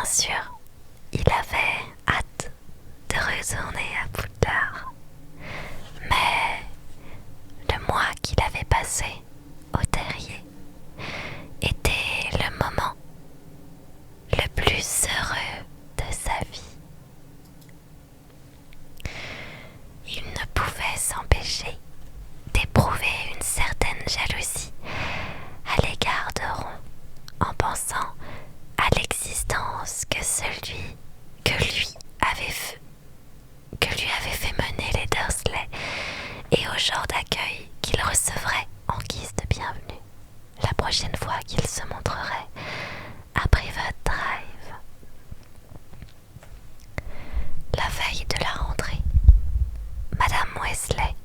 sûr, il avait hâte de retourner à Poudlard, mais le mois qu'il avait passé au terrier était le moment le plus heureux de sa vie. Il ne pouvait s'empêcher d'éprouver une certaine jalousie à l'égard de Ron en pensant à l'existence que lui avait fait mener les Dursley et au genre d'accueil qu'il recevrait en guise de bienvenue la prochaine fois qu'il se montrerait à Privet Drive. La veille de la rentrée, Madame Weasley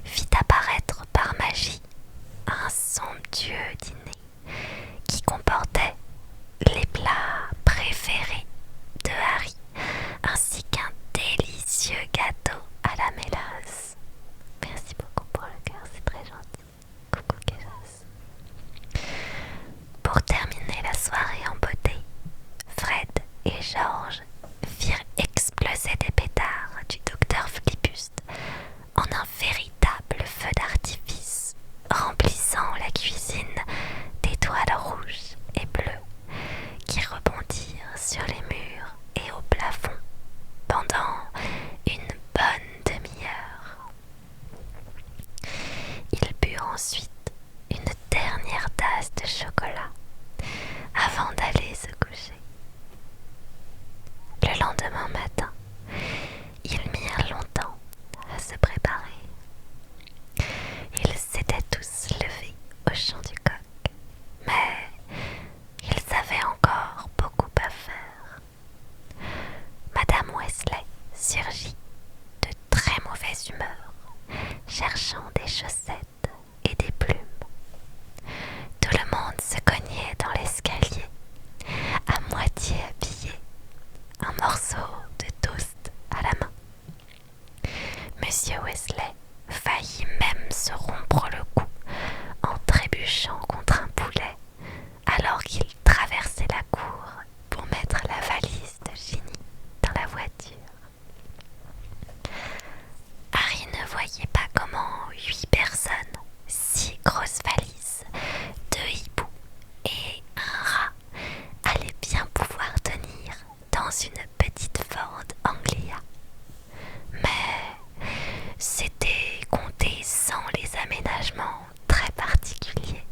fit apparaître par magie un somptueux dîner qui comportait les plats préférés de Harry ainsi qu'un délicieux gâteau à la mélasse. Merci beaucoup pour le cœur, c'est très gentil. Coucou Kéjas. Pour terminer la soirée en beauté, Fred et George firent exploser des pétards du docteur Flibuste en un véritable feu d'artifice, remplissant la cuisine d'étoiles rouges et bleues qui rebondirent sur les murs et au plafond pendant une bonne demi-heure. Ils burent ensuite une dernière tasse de chocolat avant d'aller se coucher. Le lendemain matin, ils mirent longtemps à se préparer. Ils s'étaient tous levés au chant du coq, mais ils avaient encore beaucoup à faire. Madame Weasley surgit de très mauvaise humeur, cherchant des chaussettes et des plumes. Tout le monde se cognait dans l'escalier, à moitié habillé, un morceau de toast à la main. Monsieur Weasley faillit même se rompre le cou en trébuchant contre un poulet alors qu'il traversait la cour pour mettre la valise de Ginny dans la voiture. Harry ne voyait pas comment 8 personnes, 6 grosses valises, 2 hiboux et un rat allaient bien pouvoir tenir dans une petite Ford Anglia. Mais c'était compté sans les aménagements très particuliers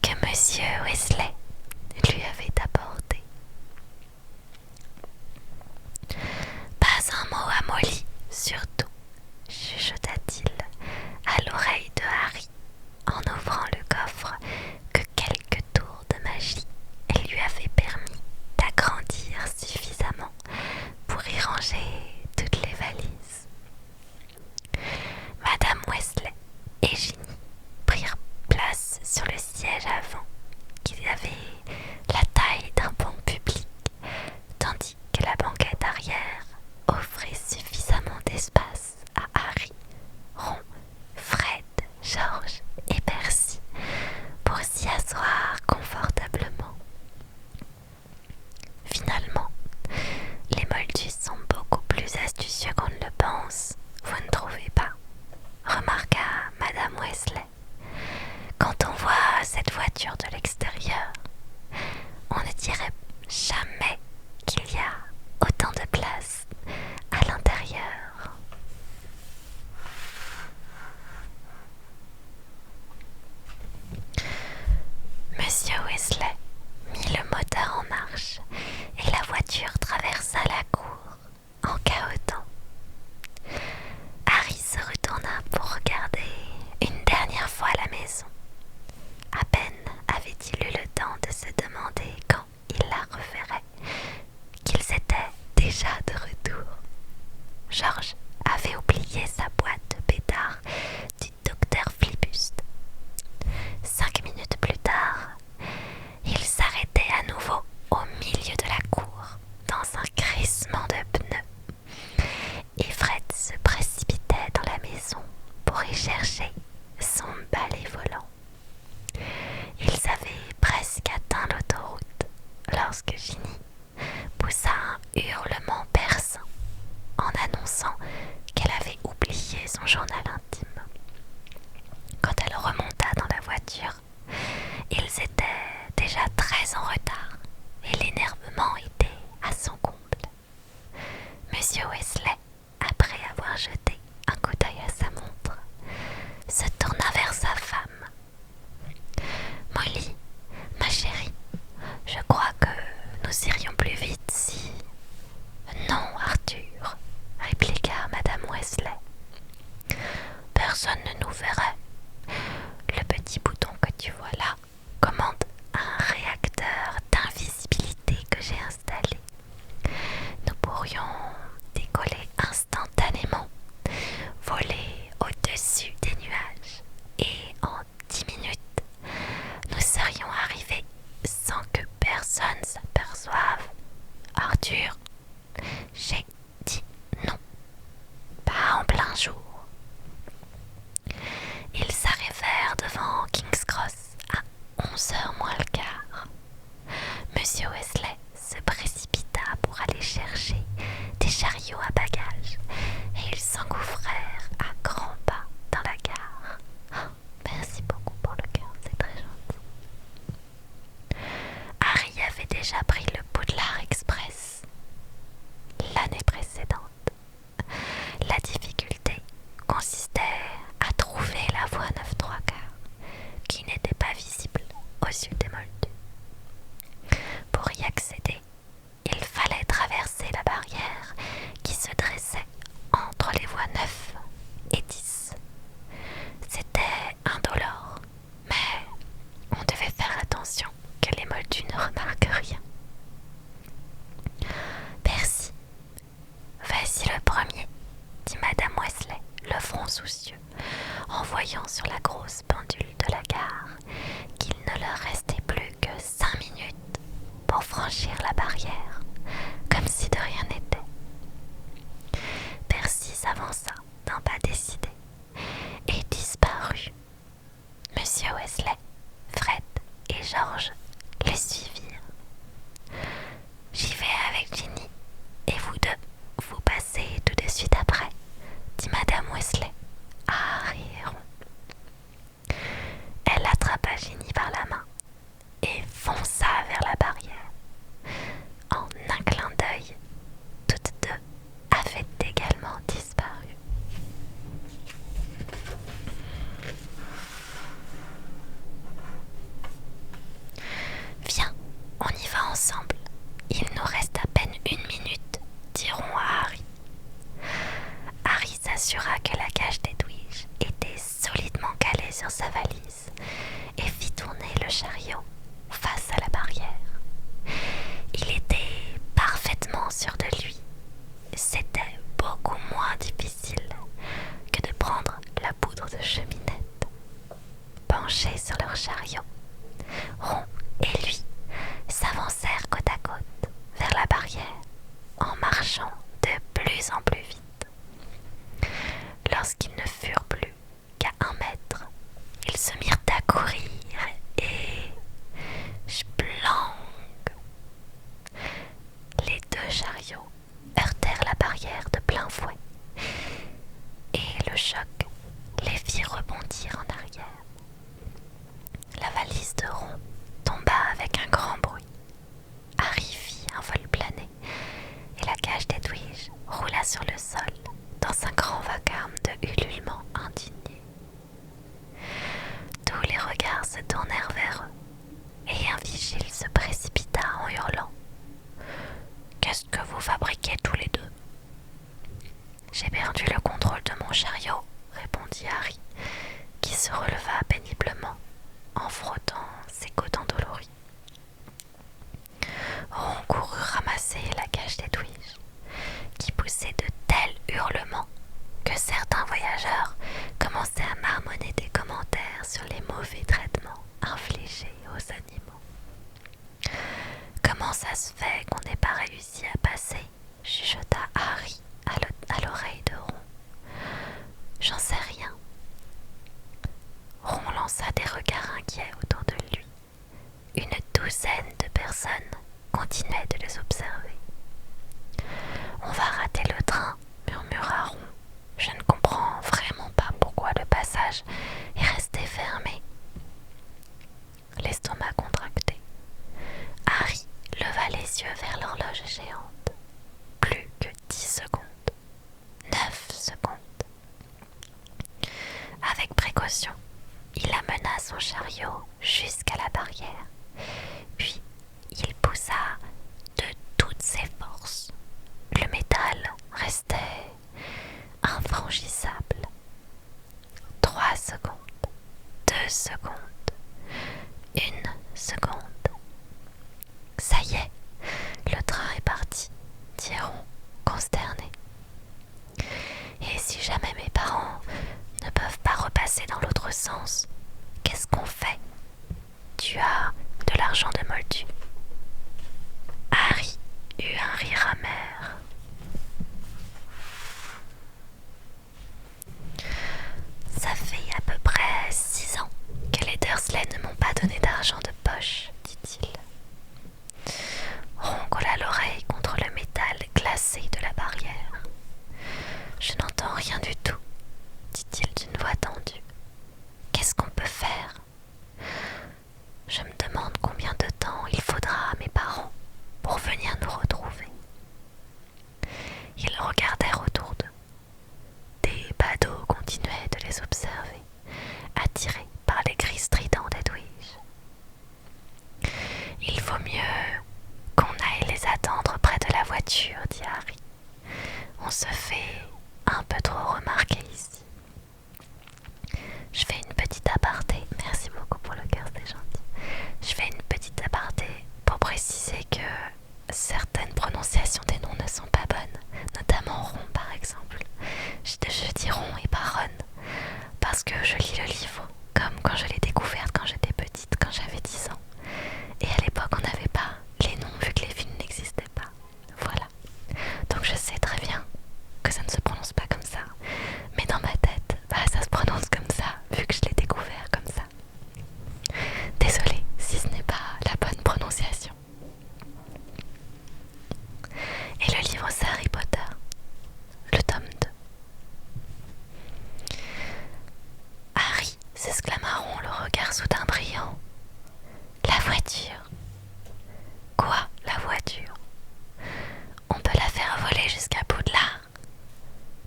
que Monsieur Weasley lui avait apportés. Pas un mot à Molly, surtout, chuchota-t-il à l'oreille de Harry en ouvrant le coffre que quelques tours de magie lui avaient permis d'agrandir suffisamment pour y ranger toutes les valises. Madame Weasley et Ginny prirent place sur le siège avant, qui avait la taille d'un banc public, tandis que la banquette arrière offrait suffisamment d'espace à Harry, Ron, Fred, George et Percy pour s'y asseoir confortablement. Finalement, les Moldus sont beaucoup plus astucieux qu'on ne le pense, vous ne trouvez pas? Remarqua Madame Weasley. Quand on voit cette voiture de l'extérieur, on ne dirait jamais qu'il y a autant de place à l'intérieur. Monsieur Weasley mit le moteur en marche et la voiture traversa la cour en cahotant. Harry se retourna pour regarder une dernière fois la maison. À peine avait-il eu le temps de se demander quand il la reverrait qu'ils étaient déjà de retour. George avait oublié sa boîte de pétards du docteur Flibuste. 5 minutes plus tard, il s'arrêtait à nouveau au milieu de la cour, dans un crissement de pneus, et Fred se précipitait dans la maison pour y chercher son balai volant. Ils avaient presque atteint l'autoroute lorsque Ginny poussa un hurlement perçant en annonçant qu'elle avait oublié son journal intime. Quand elle remonta dans la voiture, ils étaient déjà très en retard et l'énervement était à son comble. Monsieur Wesley, après avoir jeté un coup d'œil à sa montre, se tourna vers sa femme. Molly, ma chérie, je crois que nous irions plus vite si... Non, Arthur, répliqua Madame Wesley. Personne ne nous verrait. Le petit bouton que tu vois là commande un réacteur d'invisibilité que j'ai installé. Nous pourrions décoller instantanément, voler au-dessus des nuages et en 10 minutes, nous serions arrivés sans que personne s'aperçoive. Arthur, j'ai dit non, pas en plein jour. Ils s'arrivèrent devant King's Cross à 11h moins le quart. Monsieur Wesley se précipita pour aller chercher des chariots à bagages et ils s'engouffrèrent à grands pas dans la gare. Oh, merci beaucoup pour le cœur, c'est très gentil. Harry avait déjà pris le Poudlard Express l'année précédente. La difficulté consistait à trouver la voie 9 3/4 qui n'était pas visible aux yeux des moldus. Pour y accéder, il fallait traverser la barrière qui se dressait entre les voies 9 et 10. C'était indolore, mais on devait faire attention que les moldus ne remarquent rien. Percy, vas-y le premier, dit Madame Wesley, le front soucieux, en voyant sur la grosse pendule de la gare qu'il ne leur restait plus que 5 minutes pour franchir la barrière, comme si de rien n'était. Percy s'avança d'un pas décidé et disparut. Monsieur Wesley, Fred et George les suivirent. J'y vais avec Ginny, et vous deux, vous passez tout de suite après, dit Madame Wesley à Harry et Ron. Elle attrapa Ginny par la main et fonça vers la barrière. En un clin d'œil, toutes deux avaient également disparu. Viens, on y va ensemble. Il nous reste à peine 1 minute, diront à Harry. Harry s'assura que la cage d'Edwige était solidement calée sur sa valise et fit tourner le chariot face à la barrière. Il était parfaitement sûr de lui. C'était beaucoup moins difficile que de prendre la poudre de cheminette. Penchés sur leur chariot, Ron et lui s'avancèrent côte à côte vers la barrière en marchant de plus en plus vite. Lorsqu'ils ne furent plus qu'à 1 mètre, ils se mirent à courir et... Splang! Les 2 chariots heurtèrent la barrière de plein fouet et le choc les fit rebondir en arrière. La valise de Ron tomba avec un grand bruit. Harry fit un vol plané et la cage d'Edwige roula sur le sol dans un grand vacarme de ululements indignés. Tous les regards se tournèrent vers eux et un vigile se précipita en hurlant. « Qu'est-ce que vous fabriquez tous les deux ?»« J'ai perdu le contrôle de mon chariot, » répondit Harry, qui se releva péniblement en frottant ses côtes endolories. Ron courut ramasser la cage d'Edwige, qui poussait de tels hurlements que certains voyageurs commençaient à marmonner des commentaires sur les mauvais traitements infligés aux animaux. « Comment ça se fait qu'on n'ait pas réussi à passer ?» chuchota Harry à l'oreille de Ron. « J'en sais rien. » Ron lança des regards inquiets autour de lui. Une douzaine de personnes continuaient de les observer. les yeux vers l'horloge géante. Plus que 10 secondes. 9 secondes. Avec précaution, il amena son chariot jusqu'à la barrière. Puis, il poussa de toutes ses forces. Le métal restait infranchissable. 3 secondes. 2 secondes. 1 seconde. Ça y est, le train est parti, diront consternés. Et si jamais mes parents ne peuvent pas repasser dans l'autre sens, qu'est-ce qu'on fait? Tu as de l'argent de moldu. Harry eut un rire amer. Ça fait à peu près 6 ans que les Dursley ne m'ont pas donné d'argent de poche, dit-il. Ron colla l'oreille contre le métal glacé de la barrière. Je n'entends rien du tout, dit-il d'une voix tendue. Qu'est-ce qu'on peut faire? Je me demande combien de temps il faudra à mes parents pour venir nous retrouver. Ils regardèrent autour d'eux. Des badauds continuaient de les observer, attirés par les cris stridents d'Edwige. Il vaut mieux qu'on aille les attendre près de la voiture, dit Harry. On se fait un peu trop remarquer ici. Je fais une petite aparté. Merci beaucoup pour le cœur, c'est gentil. Je fais une petite aparté pour préciser que certaines prononciations des noms ne sont pas bonnes, notamment Ron par exemple. Je dis Ron et pas Ron parce que je lis le livre comme quand je l'ai découverte quand j'étais petite, quand j'avais 10 ans. Et à l'époque, on n'avait pas les noms vu que les films n'existaient pas. Voilà. Donc je sais très bien que ça ne se prononce pas comme ça. Mais dans ma tête, ça se prononce comme ça, vu que je l'ai découvert comme ça. Désolée si ce n'est pas la bonne prononciation. Et le livre, c'est Harry Potter, le tome 2. Harry, s'exclama Ron, le regard soudain brillant. La voiture. Quoi, la voiture? On peut la faire voler jusqu'à Poudlard.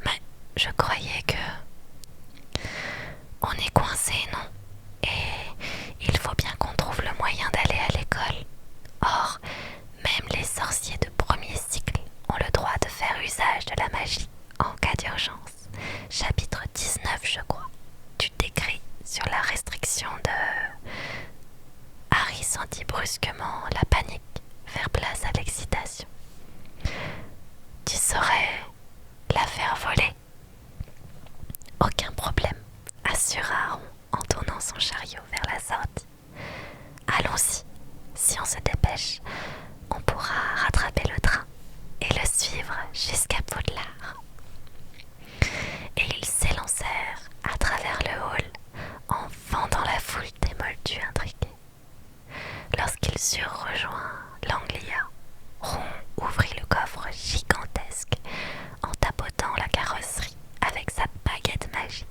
Mais je croyais que... On est coincé, non? Et il faut bien qu'on trouve le moyen d'aller à l'école. Or, même les sorciers de premier cycle ont le droit de faire usage de la magie en cas d'urgence. Chapitre 19, je crois, du décret sur la restriction de... Harry sentit brusquement la panique faire place à l'excitation. Tu saurais la faire voler? Aucun problème, assura Ron en tournant son chariot vers la sortie. Allons-y, si on se dépêche, on pourra rattraper le train et le suivre jusqu'à Poudlard. Et ils s'élancèrent à travers le hall en fendant la foule des moldus intrigués. Lorsqu'ils eurent rejoint l'Anglia, Ron ouvrit le coffre gigantesque en tapotant la carrosserie avec sa baguette magique.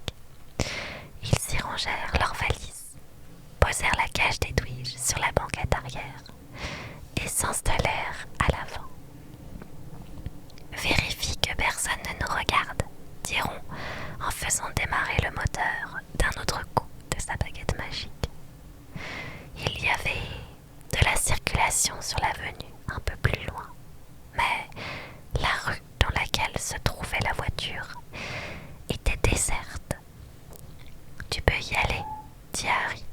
Ils y rangèrent leurs valises, posèrent la cage d'Edwige sur la banquette arrière et s'installèrent à l'avant. Vérifie que personne ne nous regarde, dit Ron en faisant démarrer le moteur d'un autre coup de sa baguette magique. Il y avait de la circulation sur l'avenue un peu plus loin, mais la rue dans laquelle se trouvait la voiture était déserte. Tu peux y aller, dit Harry.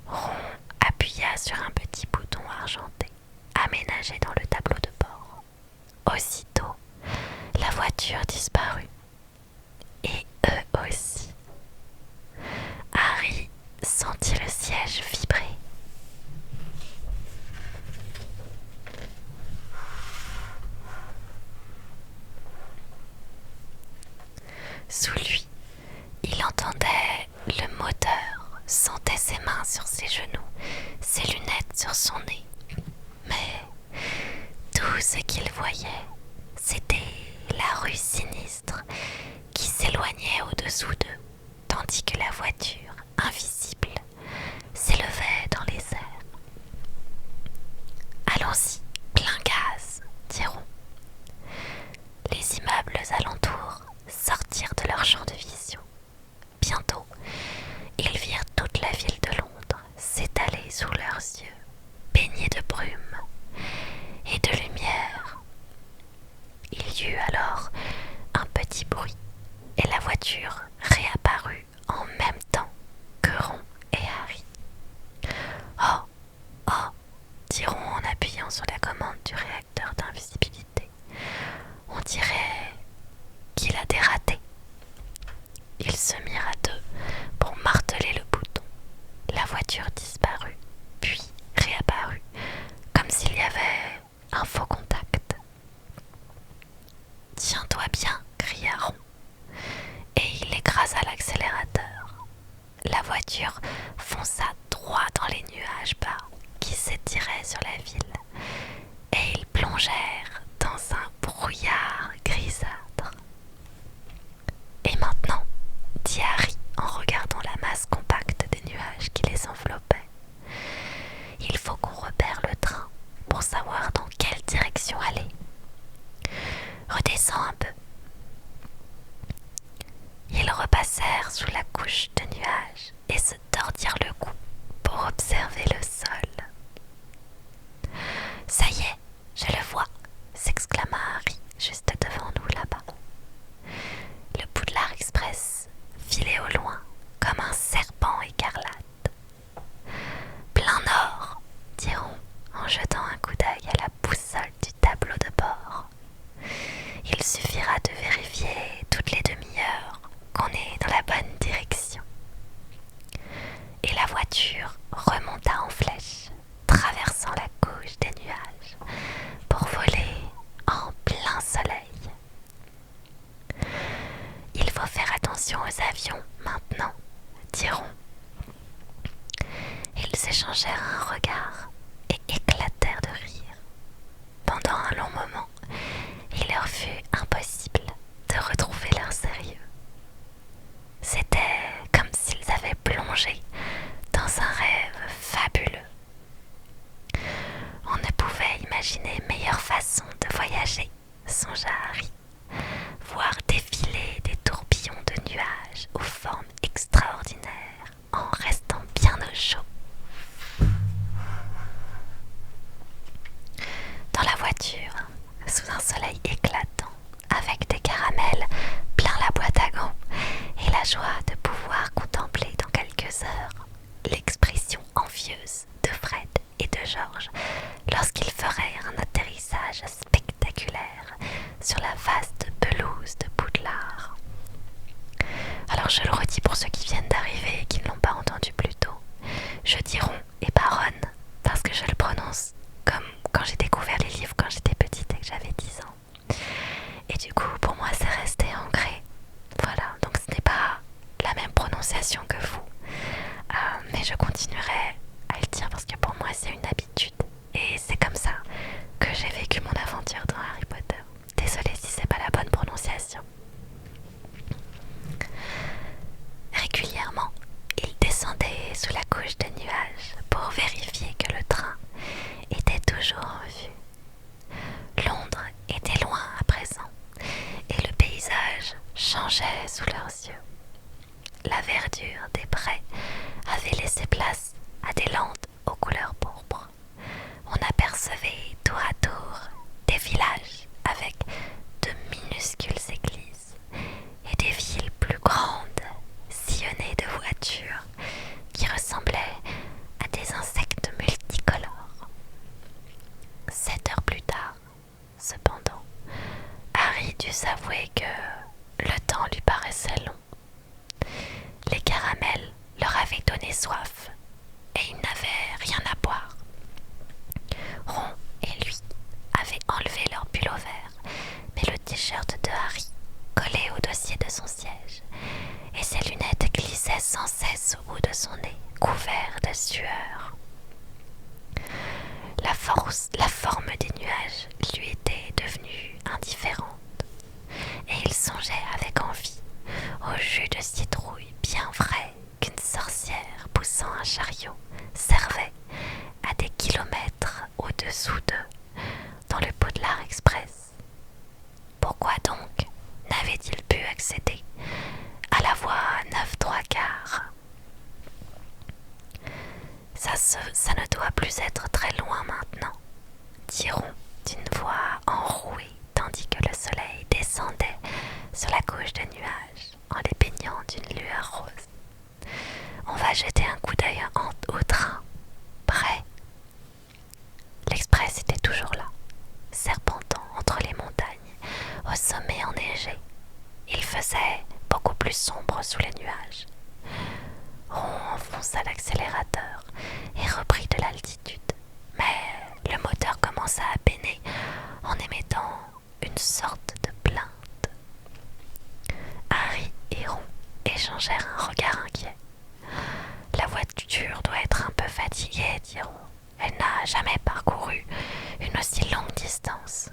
Ron appuya sur un petit bouton argenté aménagé dans le tableau de bord. Aussitôt, la voiture disparut. Et eux aussi. Harry sentit le siège vibrer. Sous lui, il entendait le moteur, sentait ses mains sur ses genoux, ses lunettes sur son nez. Mais tout ce qu'il voyait, c'était la rue sinistre qui s'éloignait au-dessous d'eux, tandis que la voiture, invisible, s'élevait dans les airs. Allons-y, plein gaz, diront. Les immeubles alentours sortirent de leur champ de vision. Bientôt, ils virent toute la ville de Londres s'étaler sous leurs yeux, baignée de brume et de lumière. Il y eut alors un petit bruit et la voiture réapparut en même temps que Ron et Harry. Oh, oh, diront en appuyant sur la commande du réacteur d'invisibilité. On dirait qu'il a dératé. Ils se mirent à deux pour marteler le bouton. La voiture disparut, puis réapparut, comme s'il y avait un faux contact. Tiens-toi bien, cria Ron, et il écrasa l'accélérateur. La voiture fonça droit dans les nuages bas qui s'étiraient sur la ville, et ils plongèrent dans un brouillard grisâtre. Et maintenant, dit Harry en regardant la masse compacte des nuages qui les enveloppaient, il faut qu'on repère le train pour savoir dans quelle direction aller. Redescends un peu. Ils repassèrent sous la couche de nuages et se tordirent le cou pour observer le sol. Ça y est, je le vois, s'exclama Harry juste devant nous là-bas. Le Poudlard Express filait au loin comme un serpent écarlate. Plein nord, diront en jetant un coup d'œil à la boussole du tableau de bord. Il suffira de vérifier toutes les demi-heures qu'on est dans la bonne direction. Et la voiture remonta en flèche, traversant la couche des nuages, pour voler en plein soleil. Il faut faire attention aux avions maintenant, diront. Ils échangèrent un regard et éclatèrent de rire. Pendant un long moment, il leur fut impossible de retrouver leur sérieux. C'était comme s'ils avaient plongé dans un rêve fabuleux. On ne pouvait imaginer meilleure façon de voyager, songea Harry. Voir défiler des tourbillons de nuages aux formes extraordinaires en restant bien au chaud. Dans la voiture, sous un soleil éclatant, avec des caramels plein la boîte à gants et la joie de pouvoir contempler dans quelques heures l'expression envieuse de Fred et de George lorsqu'ils feraient un atterrissage spectaculaire sur la vaste pelouse de Poudlard. Alors je le redis pour ceux qui viennent d'arriver et qui ne l'ont pas entendu plus tôt, je dis Ron et pas Ron parce que je le prononce comme quand j'ai découvert les livres quand j'étais petite et que j'avais 10 ans. Et du coup, pour moi, c'est resté ancré. Voilà, donc ce n'est pas la même prononciation que vous. Mais je continuerai à le dire parce que pour moi, c'est une habitude. Et c'est comme ça que j'ai vécu mon aventure dans Harry Potter. Désolée si c'est pas la bonne prononciation. Régulièrement, il descendait sous la couche de nuages pour vérifier que le train était toujours en vue. Londres était loin à présent et le paysage changeait sous leurs yeux. La verdure des prés avait laissé place à des landes aux couleurs pourpres. On apercevait tour à tour des villages avec de minuscules églises et des villes plus grandes sillonnées de voitures qui ressemblaient à des insectes multicolores. 7 heures plus tard, cependant, Harry dut s'avouer que le temps lui paraissait long. Les caramels leur avaient donné soif et ils n'avaient rien à boire. Ron et lui avaient enlevé leur pull au vert, mais le t-shirt de Harry collait au dossier de son siège et ses lunettes glissaient sans cesse au bout de son nez, couvert de sueur. La forme des nuages lui était devenue indifférente et il songeait avec envie au jus de citrouille bien frais qu'une sorcière poussant un chariot servait à au-dessous d'eux, dans le Poudlard Express. Pourquoi donc n'avait-il pu accéder à la voie 9 3/4? Ça ne doit plus être très loin maintenant, diront d'une voix enrouée, tandis que le soleil descendait sur la couche de nuages en les baignant d'une lueur rose. On va jeter un coup d'œil au train, prêt. L'Express était toujours là, serpentant entre les montagnes, au sommet enneigé. Il faisait beaucoup plus sombre sous les nuages. On enfonça l'accélérateur et reprit de l'altitude, mais le moteur commença à peiner en émettant une sorte de plainte. Harry et Ron échangèrent un regard inquiet. La voiture doit être un peu fatiguée, dit Ron. Elle n'a jamais parcouru une aussi longue distance.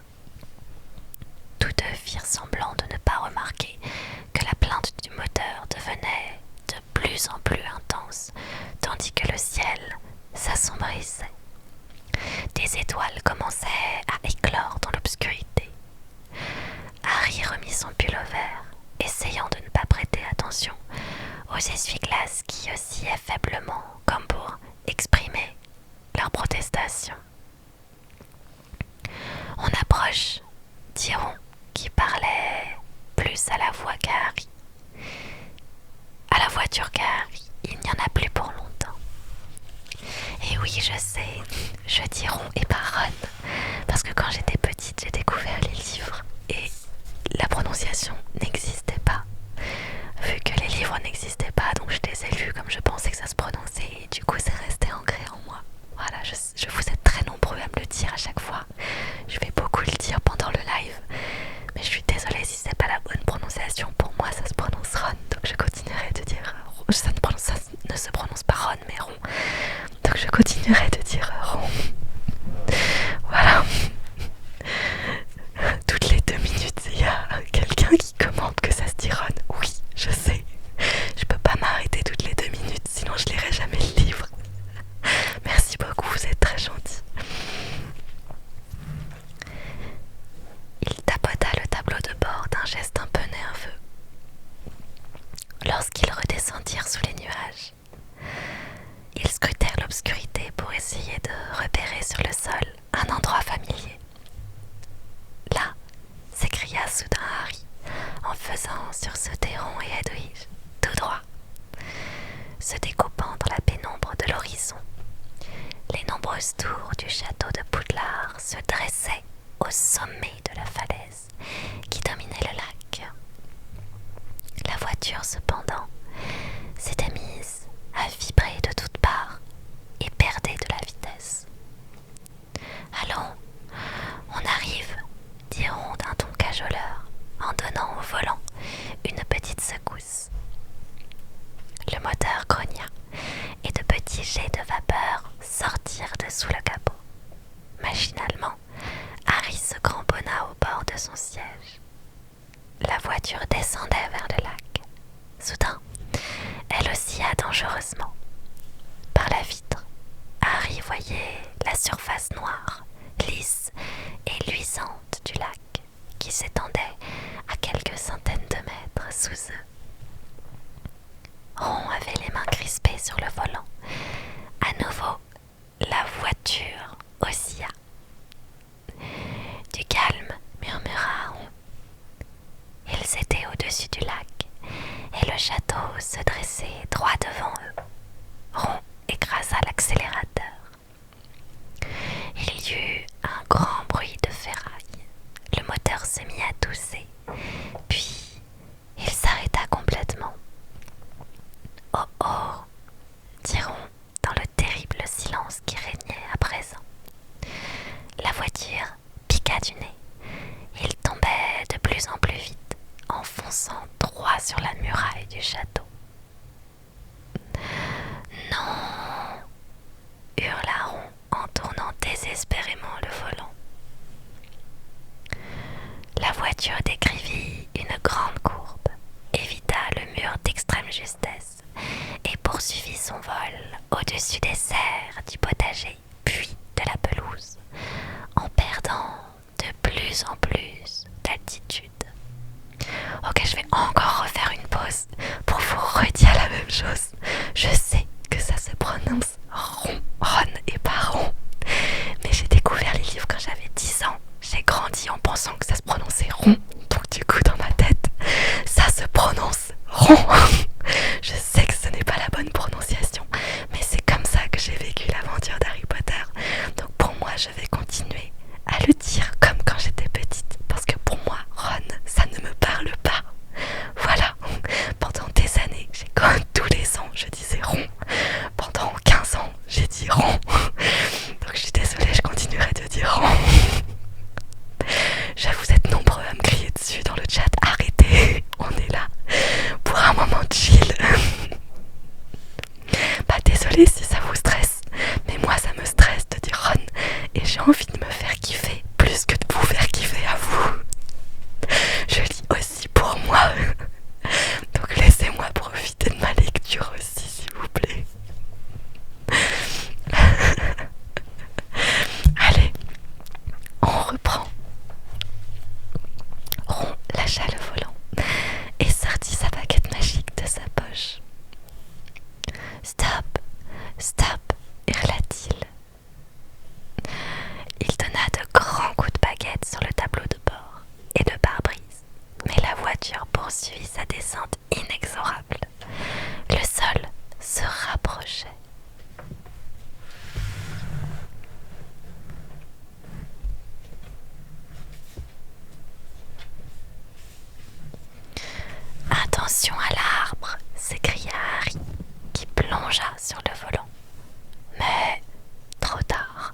Tous deux firent semblant de ne pas remarquer que la plainte du moteur devenait de plus en plus intense, tandis que le ciel s'assombrissait. Des étoiles commençaient à éclore dans l'obscurité. Harry remit son pull au vert, essayant de ne pas prêter attention aux essuie-glaces qui oscillaient faiblement comme pour exprimer leur protestation. On approche, dit Ron, qui parlait plus à la voix qu'Harry. À la voiture qu'Harry, il n'y en a plus pour longtemps. Et oui, je sais, je dis Ron et pas Ron, parce que quand j'étais petite, j'ai découvert les livres et la prononciation n'existait pas. Vu que les livres n'existaient pas, donc je les ai lus comme je pensais que ça se prononçait et du coup c'est resté ancré en moi. Voilà, je vous êtes très nombreux à me le dire à chaque fois. Je vais beaucoup le dire pendant le live, mais je suis désolée si c'est pas la bonne prononciation. Pour moi, ça se prononce Ron, donc je continuerai de dire ça ne se prononce pas Ron, mais Ron. Donc je continuerai de dire Ron. Voilà. Toutes les 2 minutes, il y a quelqu'un qui commente que ça se dit Ron. Oui, je sais. Je peux pas m'arrêter toutes les 2 minutes, sinon je lirai jamais le livre. Merci beaucoup, vous êtes très gentils. Il tapota le tableau de bord d'un geste un peu nerveux. Lorsqu'ils redescendirent sous les nuages, ils scrutèrent l'obscurité pour essayer de repérer sur le sol un endroit familier. Là, s'écria soudain Harry, en faisant sursauter Ron et Hedwig, tout droit. Se découpant dans la pénombre de l'horizon, les nombreuses tours du château de Poudlard se dressaient au sommet de la falaise qui dominait le lac. La voiture, cependant, s'était mise à vibrer de toutes parts et perdait de la vitesse. « Allons, on arrive !» dit Ron d'un ton cajoleur en donnant au volant une petite secousse. Le moteur grogna et de petits jets de vapeur sortirent de sous le capot. Machinalement, Harry se cramponna au bord de son siège. plus en plus d'altitude. Ok, je vais encore refaire une pause pour vous redire la même chose. Je sais que ça se prononce Ron, Ron et pas Ron. Mais j'ai découvert les livres quand j'avais 10 ans. J'ai grandi en pensant que ça se prononçait Ron. Donc du coup, dans ma tête, ça se prononce Ron. Je sais que ce n'est pas la bonne prononciation, mais c'est comme ça que j'ai vécu l'aventure d'Harry Potter. Donc pour moi, je vais continuer à le dire comme quand j'étais petite. Parce que pour moi, Ron, ça ne me parle pas. Voilà. Pendant des années, tous les ans, je disais Ron. Pendant 15 ans, j'ai dit Ron. Donc je suis désolée, je continuerai de dire Ron. Vous êtes nombreux à me crier dessus dans le chat. Arrêtez, on est là pour un moment chill. Bah désolée si ça vous stresse, mais moi ça me stresse de dire Ron et j'ai envie de me faire kiffer plus que de vous faire kiffer à vous. Je lis aussi pour moi, donc laissez-moi profiter de ma lecture aussi s'il vous plaît. Allez, on reprend. Ron lâcha le volant et sortit sa baguette magique de sa poche. Stop, stop, hurla-t-il. Il donna de grands coups de baguette sur le tableau de bord et le pare-brise, mais la voiture poursuivit sa descente inexorable. Le sol se rapprochait. Attention à l'arbre, s'écria Harry, qui plongea sur le volant. Mais trop tard.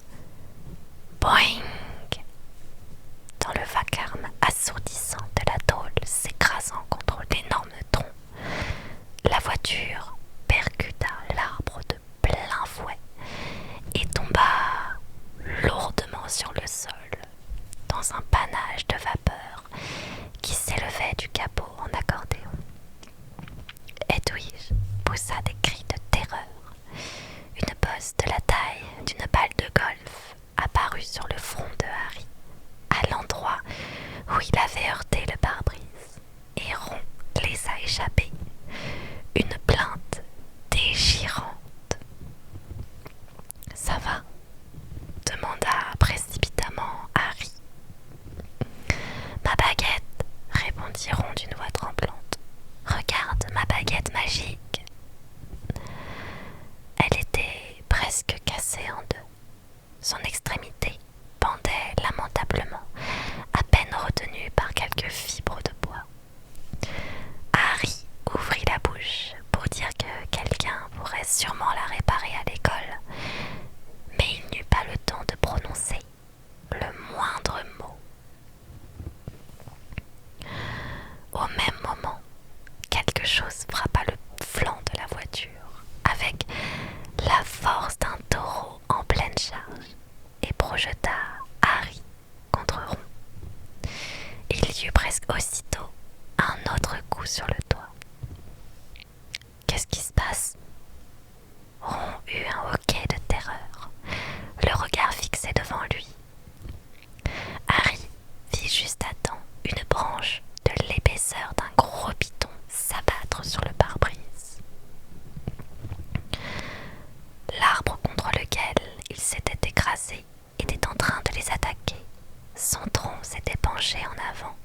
Boing! Dans le vacarme assourdissant de la tôle s'écrasant contre l'énorme tronc, la voiture percuta l'arbre de plein fouet et tomba lourdement sur le sol, dans un panache de vapeur qui s'élevait du capot en accordéon. Hedwig poussa des cris de terreur. Une bosse de la taille d'une balle de golf apparut sur le front de Harry, à l'endroit où il avait heurté le pare-brise, et Ron laissa échapper une plainte déchirante. « Ça va ?» demanda précipitamment Harry. « Ma baguette !» répondit Ron d'une voix tremblante. « Regarde ma baguette magique !» Elle était presque cassée en deux. Son extrémité pendait lamentablement, à peine retenue par quelques fibres de bois. Harry ouvrit la bouche pour dire que quelqu'un pourrait sûrement la réparer à l'école, mais il n'eut pas le temps de prononcer le moindre mot. Au même moment, quelque chose frappa le flanc de la voiture avec la force d'un taureau en pleine charge et projeta Harry contre Ron. Il y eut presque aussitôt un autre coup sur le toit. Qu'est-ce qui se passe? Ron eut un hoquet de terreur, le regard fixé devant lui. Harry vit juste à temps une branche de l'épaisseur d'un gros piton s'abattre sur le pare-brise. L'arbre contre lequel il s'était écrasé était en train de les attaquer. Son tronc s'était penché en avant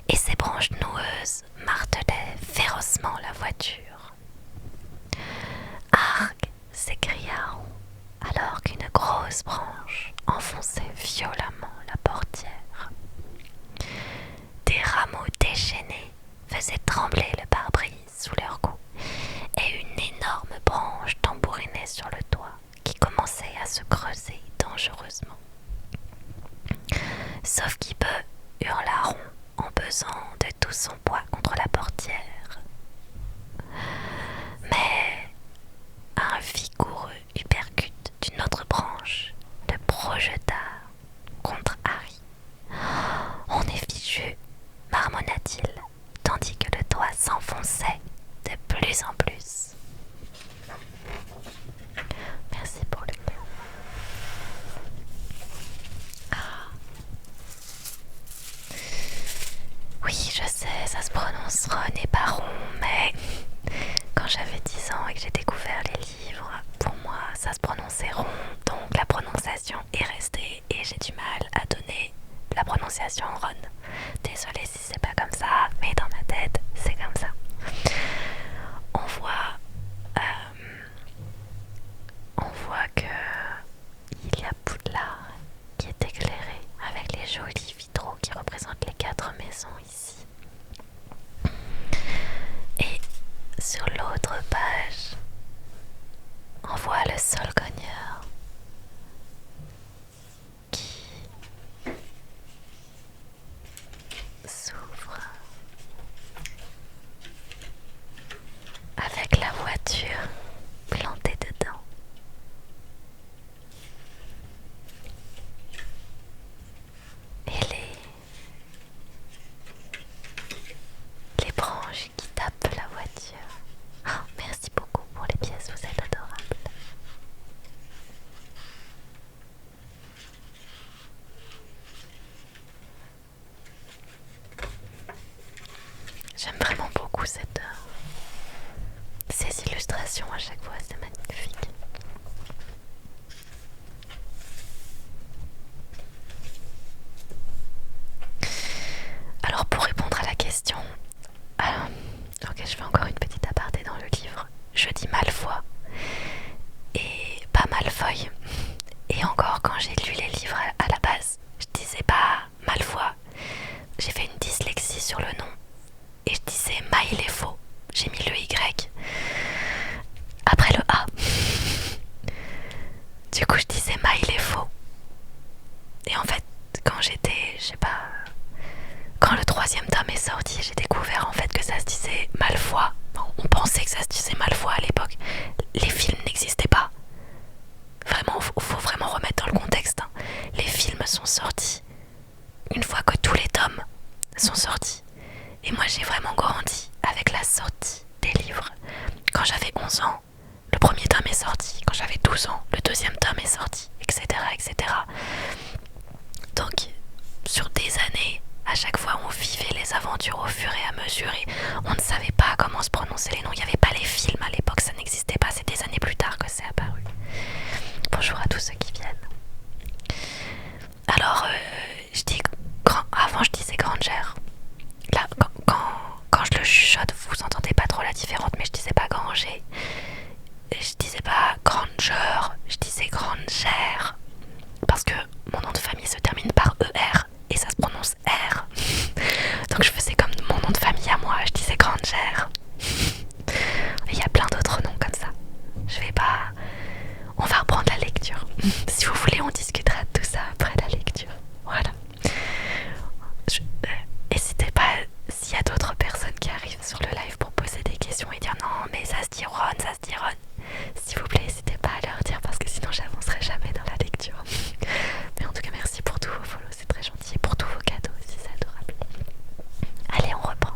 et ses branches noueuses martelaient férocement la voiture. « Arc !» s'écria Ron, alors qu'une grosse branche enfonçait violemment la portière. Des rameaux déchaînés faisaient trembler le pare-brise sous leurs coups et une énorme branche tambourinait sur le toit qui commençait à se creuser dangereusement. « Sauf qui peut !» hurla Ron en pesant de tout son poids contre la portière. Mais un vigoureux uppercut d'une autre branche le projeta contre Harry. « On est fichu !» marmonna-t-il, tandis que le toit s'enfonçait de plus en plus. Merci pour le cœur. désolée, ça se prononce Ron et pas Ron, mais quand j'avais 10 ans et que j'ai découvert les livres, pour moi ça se prononçait Ron, donc la prononciation est restée et j'ai du mal à donner la prononciation Ron. Désolée si c'est pas comme ça, mais dans ma tête c'est comme ça. On voit que il y a Poudlard qui est éclairé avec les jolis vitraux qui représentent les 4 maisons ici. Et sur l'autre page, on voit le Solcogneur qui s'ouvre avec la voiture plantée dedans. Et les branches qui tapent la voiture. Oh, merci beaucoup pour les pièces, vous êtes adorables. J'aime vraiment beaucoup ces illustrations à chaque fois, c'est magnifique. Alors pour répondre à la question, ok, je fais encore une petite aparté dans le livre. Je dis Malfoy et pas Malfoy. Et encore quand j'ai lu les livres à la base, je disais pas Malfoy. J'ai fait une dyslexie sur le nom et je disais Maïl est faux. J'ai mis le Y après le A. Du coup je disais Maïl est faux. Et en fait quand j'étais, je sais pas, quand le 3e tome est sorti, j'ai découvert en fait que ça se disait Malfoy. On pensait que ça se disait Malfoy à l'époque. Les films n'existaient pas. Vraiment, faut vraiment remettre dans le contexte. Les films sont sortis une fois que tous les tomes sont sortis. Et moi j'ai vraiment grandi avec la sortie des livres. Quand j'avais 11 ans, le premier tome est sorti. Quand j'avais 12 ans, le 2e tome est sorti, etc., etc. Donc, sur des années, à chaque fois on vivait les aventures au fur et à mesure et on ne savait pas comment se prononcer les noms. Il n'y avait pas les films à l'époque, ça n'existait pas. C'est des années plus tard que c'est apparu. Bonjour à tous ceux qui viennent. Alors, avant je disais Granger. Là, quand je le chuchote, vous entendez pas trop la différence, mais je disais pas Granger. Je disais pas Granger, je disais Granger. Parce que mon nom de famille se termine par ER et ça se prononce R. Donc je faisais comme mon nom de famille à moi, je disais Granger. Il y a plein d'autres noms comme ça. Je vais pas... On va reprendre la lecture. Si vous voulez, on discutera de tout ça après la lecture. Voilà. N'hésitez pas, s'il y a d'autres personnes qui arrivent sur le live pour poser des questions et dire non mais ça se dit Ron, ça se dit Ron. S'il vous plaît, n'hésitez pas à leur dire parce que sinon j'avancerai jamais dans la lecture. Mais en tout cas, merci pour tous vos follow, c'est très gentil. Et pour tous vos cadeaux aussi, c'est adorable. Allez, on reprend.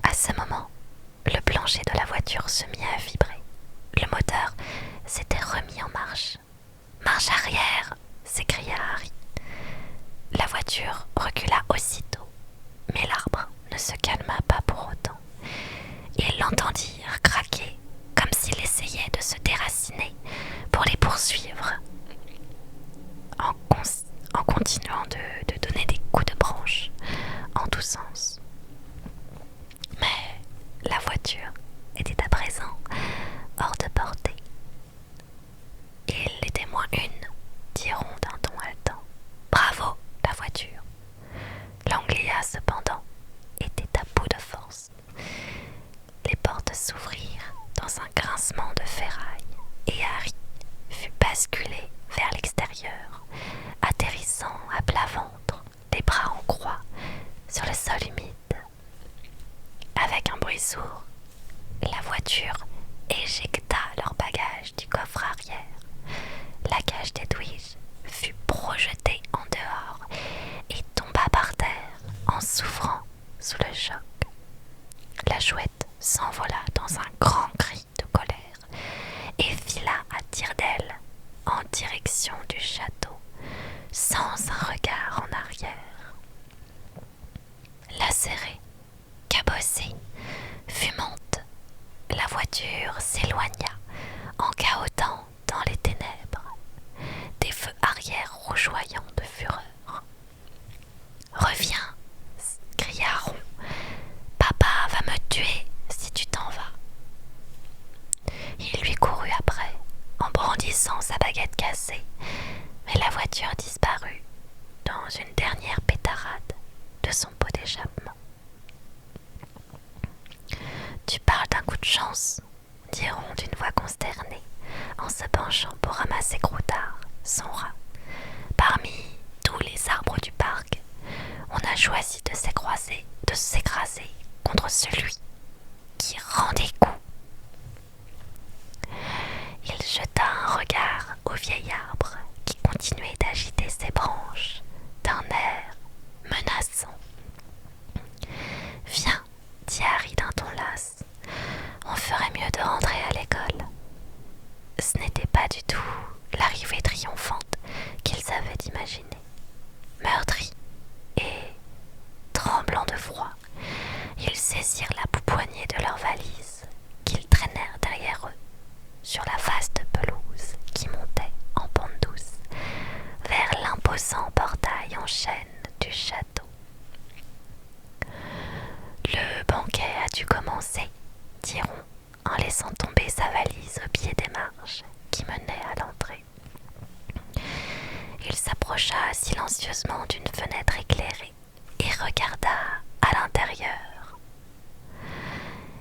À ce moment, le plancher de la voiture se mit à vibrer. Le moteur s'était remis en marche. Marche arrière, s'écria Harry. La voiture recula aussitôt, mais l'arbre ne se calma pas pour autant. Ils l'entendirent craquer comme s'il essayait de se déraciner pour les poursuivre, en continuant de donner des coups de branche en tous sens. Mais la voiture était à présent hors de portée. Et les témoins diront d'un ton haletant « Bravo, la voiture !» L'Anglia, cependant, était à bout de force. Les portes s'ouvrirent dans un grincement de ferraille et Harry fut basculé vers l'extérieur, atterrissant à plat ventre, les bras en croix, sur le sol humide. Avec un bruit sourd, la voiture éjecta leurs bagages du coffre arrière. La cage d'Edwige fut projetée en dehors et tomba par terre en souffrant sous le choc. La chouette s'envola dans un grand cri de colère et fila à tire-d'aile en direction du château, sans un regard en arrière. lacérée, cabossée, fumante, la voiture s'éloigna en cahotant dans les ténèbres, des feux arrière rougeoyants de fureur. Reviens, cria Ron. Papa va me tuer si tu t'en vas. Il lui courut après, en brandissant sa baguette cassée, mais la voiture disparut dans une dernière pétarade de son pot d'échappement. Tu parles d'un coup de chance, dit Ron d'une voix consternée, en se penchant pour ramasser Croutard, son rat. Parmi tous les arbres du parc, on a choisi de s'écraser contre celui qui rend des coups. Il jeta un regard au vieil arbre qui continuait d'agiter ses branches d'un air menaçant. Viens, dit Harry d'un ton las, on ferait mieux de rentrer à l'école. Ce n'était pas du tout l'arrivée triomphante qu'ils avaient imaginée. Meurtris et tremblant de froid, ils saisirent la poupoignée de leur valise qu'ils traînèrent derrière eux sur la vaste pelouse qui montait en pente douce vers l'imposant portail en chêne du château. Le banquet a dû commencer, dit Ron, en laissant tomber sa valise au pied des marches qui menaient à l'entrée. Il s'approcha silencieusement d'une fenêtre éclairée et regarda à l'intérieur.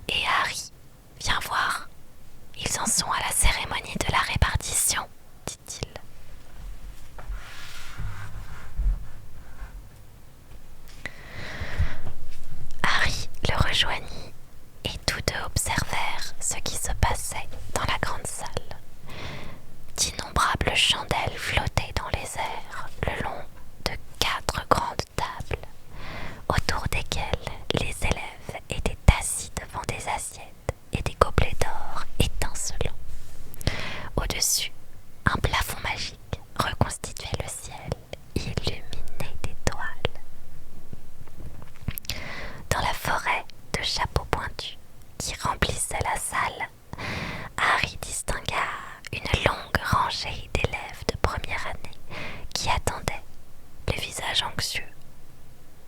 Et Harry, viens voir, ils en sont à la cérémonie de la répartition, dit-il. Harry le rejoignit et tous deux observèrent ce qui se passait dans la grande salle. D'innombrables chandelles flottaient dans les airs le long de 4 grandes tables, autour desquelles les élèves étaient assis devant des assiettes et des gobelets d'or étincelants. Au-dessus, un plafond magique reconstituait le ciel, illuminé d'étoiles. Dans la forêt de chapeaux pointus qui remplissait la salle, Harry distingua une longue rangée d'élèves de première année qui attendaient, le visage anxieux.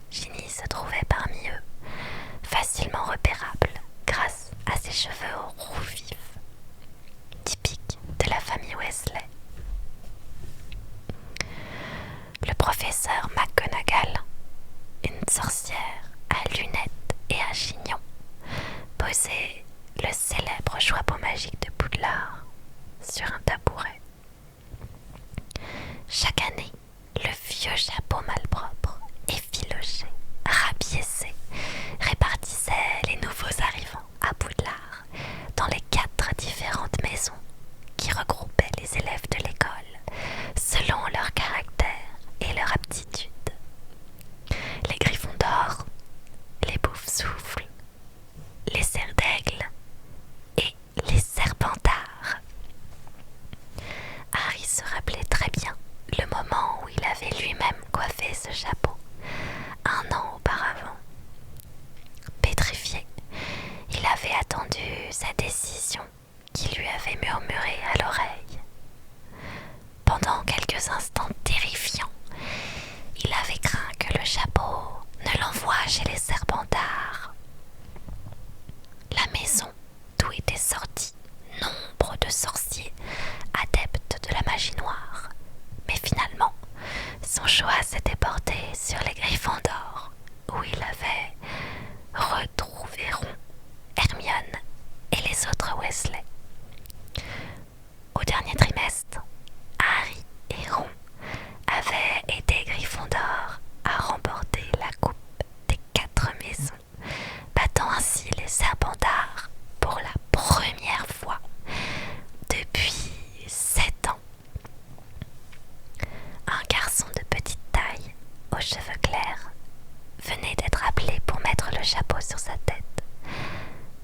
Ginny se trouvait parmi eux, facilement repérable grâce à ses cheveux roux vifs, typiques de la famille Weasley. Le professeur McGonagall, une sorcière à lunettes et à chignon, posait le célèbre chapeau magique de Poudlard sur un tabouret. Chaque année, le vieux chapeau malpropre, effiloché, rapiécé, répartissait les nouveaux arrivants à Poudlard dans les 4 différentes maisons qui regroupaient les élèves de l'école selon leur caractère et leur aptitude. Les Griffons d'or, les Bouffe-Souffles, les Serres d'Aigle et les Serpentards. Harry se rappelait très bien le moment où il avait lui-même coiffé ce chapeau, 1 an auparavant. Pétrifié, il avait attendu sa décision qui lui avait murmuré à l'oreille. Pendant quelques instants terrifiants, il avait craint que le chapeau ne l'envoie chez les Serpentards. La maison d'où étaient sortis nombre de sorciers adeptes de la magie noire, mais finalement, son choix s'était porté sur les Griffons d'or, où il avait retrouvé Ron, Hermione et les autres Weasley. Au dernier trimestre, Harry et Ron avaient aidé Gryffondor à remporter la coupe des 4 maisons, battant ainsi les Serpentards pour la première fois depuis 7 ans. Un garçon de petite taille, aux cheveux clairs, venait d'être appelé pour mettre le chapeau sur sa tête.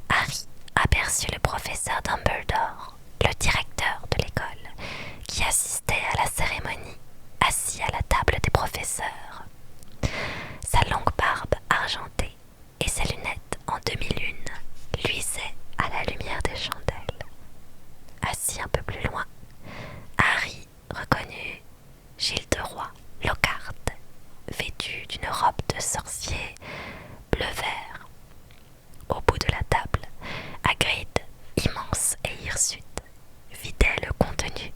Harry aperçut le professeur Dumbledore, le directeur de l'école. Gilles de Roi, Lockhart, vêtu d'une robe de sorcier bleu-vert. Au bout de la table, Hagrid, immense et hirsute, vidait le contenu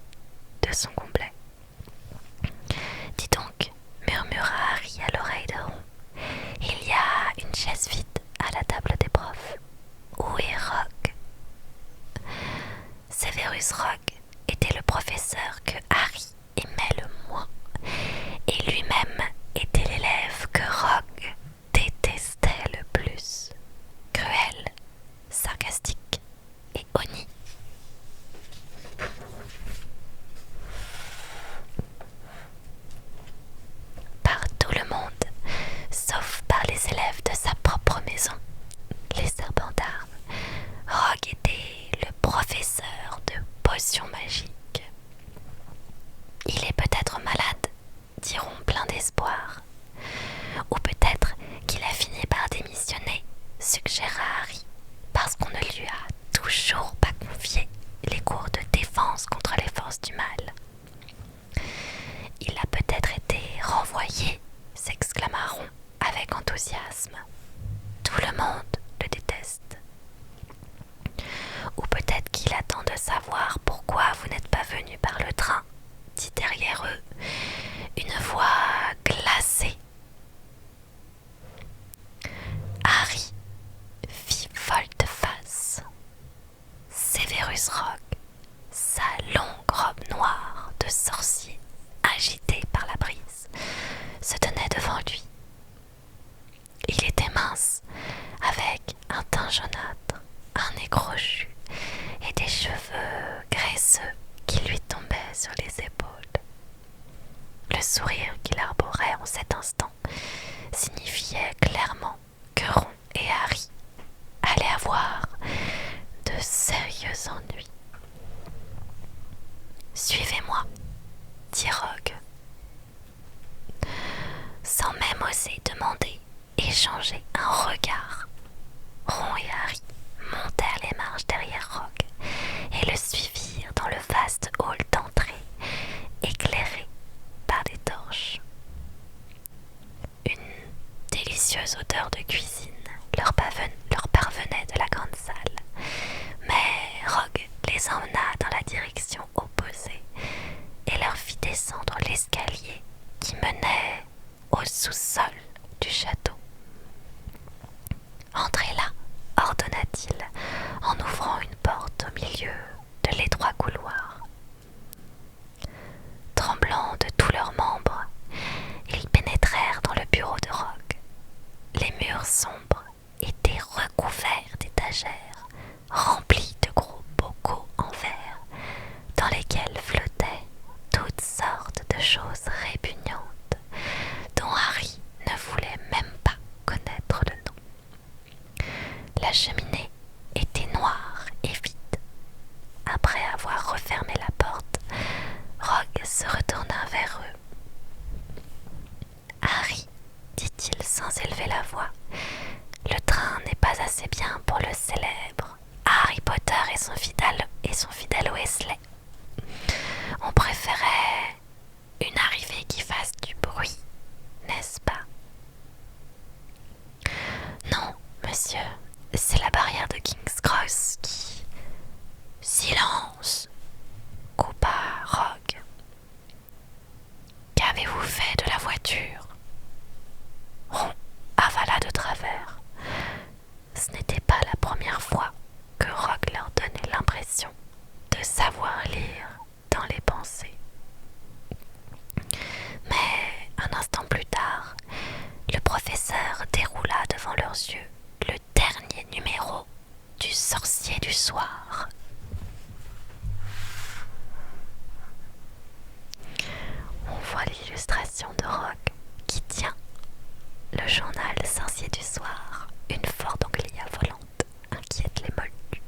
de son gobelet. Dis donc, murmura Harry à l'oreille de Ron, il y a une chaise vide à la table des profs. Où est Rogue? Severus Rogue était le professeur que Harry aimait le moins, et lui-même était l'élève que Rogue détestait le plus. Cruel, sarcastique et honni. Par tout le monde, sauf par les élèves de sa propre maison, les Serpentards, Rogue était le professeur de potions magiques. Il est peut-être malade, diront plein d'espoir. Ou peut-être qu'il a fini par démissionner, suggéra Harry, parce qu'on ne lui a toujours pas confié les cours de défense contre les forces du mal. Il a peut-être été renvoyé, s'exclama Ron avec enthousiasme. Tout le monde le déteste. Ou peut-être qu'il attend de savoir pourquoi vous n'êtes pas venu par le train, dit derrière eux une voix glacée. Harry fit volte-face. Severus Rogue, sa longue robe noire de sorcier agitée par la brise, se tenait devant lui. Il était mince, avec un teint jaunâtre, un nez crochu et des cheveux graisseux qui lui tombaient sur les épaules. Le sourire qu'il arborait en cet instant signifiait clairement que Ron et Harry allaient avoir de sérieux ennuis. Suivez-moi, dit Rogue. Sans même oser demander, échanger un regard, Ron et Harry montèrent les marches derrière Rogue et le suivirent dans le vaste hall d'entrée, éclairé par des torches. Une délicieuse odeur de cuisine leur parvenait de la grande salle, mais Rogue les emmena dans la direction opposée et leur fit descendre l'escalier qui menait au sous-sol du château. Entrez là, ordonna-t-il en ouvrant une porte au milieu de l'étroit couloir. Tremblant de tous leurs membres, ils pénétrèrent dans le bureau de Rogue. Les murs sombres étaient recouverts d'étagères remplies de gros bocaux en verre dans lesquels flottaient toutes sortes de choses répugnantes dont Harry ne voulait même pas connaître le nom. La cheminée était noire et vide. Après avoir refermé la porte, Rogue se retourna vers eux. Harry, dit-il sans élever la voix, le train n'est pas assez bien pour le célèbre Harry Potter et son fidèle Weasley. On préférait une arrivée qui fasse du bruit, n'est-ce pas? Non, monsieur, c'est la barrière de King's Cross qui... Silence, coupa Rogue. Qu'avez-vous fait de la voiture? Ron avala de travers. Ce n'était pas la première fois que Rogue leur donnait l'impression de savoir lire dans les pensées. Mais un instant plus tard, le professeur déroula devant leurs yeux le dernier numéro du Sorcier du Soir. On voit l'illustration de Rogue qui tient le journal Sorcier du Soir. Une forte anglia volante inquiète les moldus.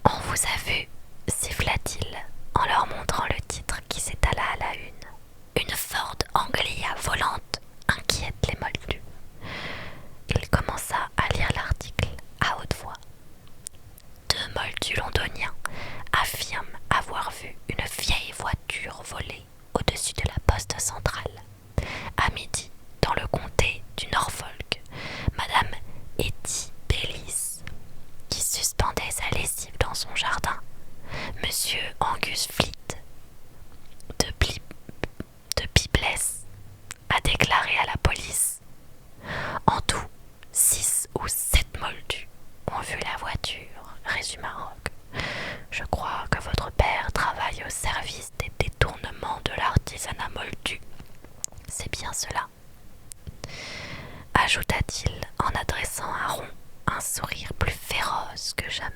On vous a vu, siffla-t-il en leur montrant le titre qui s'étala à la une. Une Ford Anglia volante inquiète les moldus. Il commença à lire l'article à haute voix. 2 moldus londoniens Monsieur Angus Fleet de, de Bibless a déclaré à la police. En tout, 6 ou 7 moldus ont vu la voiture, résuma Rogue. Je crois que votre père travaille au service des détournements de l'artisanat moldu. C'est bien cela, ajouta-t-il en adressant à Ron un sourire plus féroce que jamais.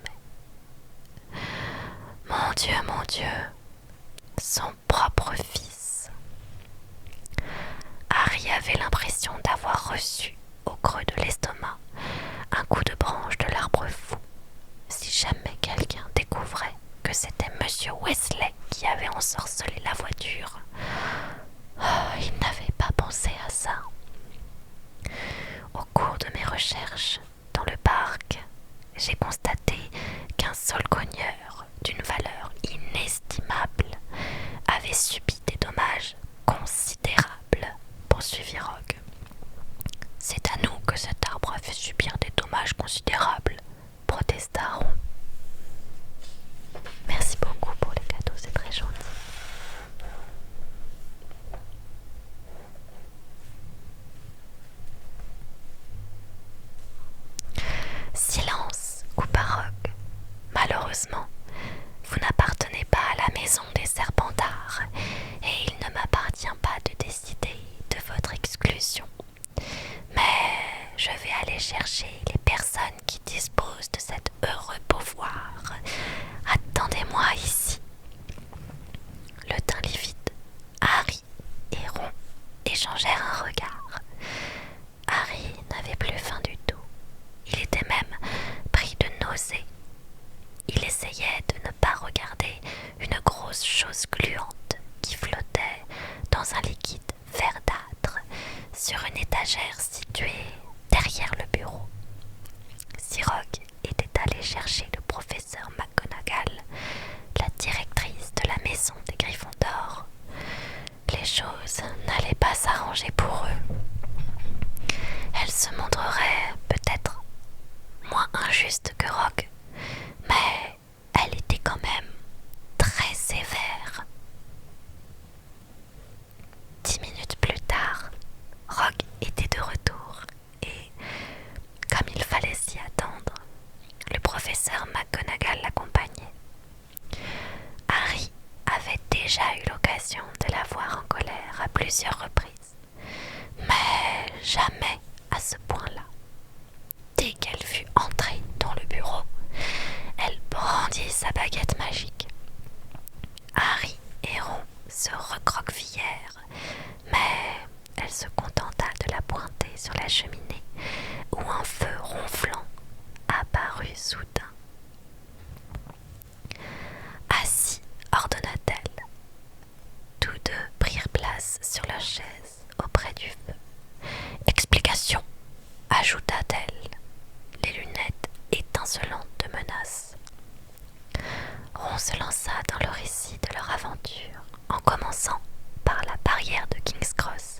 Mon Dieu, son propre fils. Harry avait l'impression d'avoir reçu, au creux de l'estomac, un coup de branche de l'arbre fou. Si jamais quelqu'un découvrait que c'était Monsieur Weasley qui avait ensorcelé la voiture. Oh, il n'avait pas pensé à ça. Au cours de mes recherches dans le parc, j'ai constaté qu'un solcogneur d'une valeur inestimable avait subi des dommages considérables, poursuivit Rogue. C'est à nous que cet arbre a fait subir des dommages considérables, protesta Ron. Merci beaucoup pour les cadeaux, c'est très gentil. Silence, coupa Rogue. Malheureusement, vous n'appartenez pas à la maison des Serpentards et il ne m'appartient pas de décider de votre exclusion. Mais je vais aller chercher les personnes qui disposent de cet heureux pouvoir. Attendez-moi ici. Le teint livide, Harry et Ron échangèrent un regard. Harry n'avait plus faim du tout. Il était même pris de nausées. Il essayait de ne pas regarder une grosse chose gluante qui flottait dans un liquide verdâtre sur une étagère située derrière le bureau. Si Rogue était allé chercher le professeur McGonagall, la directrice de la maison des Gryffondors, les choses n'allaient pas s'arranger pour eux. Elle se montrerait peut-être moins injuste que Rogue, mais elle était quand même très sévère. 10 minutes plus tard, Rogue était de retour et, comme il fallait s'y attendre, le professeur McGonagall l'accompagnait. Harry avait déjà eu l'occasion de la voir en colère à plusieurs reprises, mais jamais à ce point-là. Dès qu'elle fut entrée dans le bureau, elle brandit sa baguette magique. Harry et Ron se recroquevillèrent, mais elle se contenta de la pointer sur la cheminée où un feu ronflant apparut soudain. Assis, ordonna-t-elle. Tous deux prirent place sur leur chaise auprès du feu. Explication, ajouta-t-elle, les lunettes étincelantes de menace. Ron se lança dans le récit de leur aventure, en commençant par la barrière de King's Cross,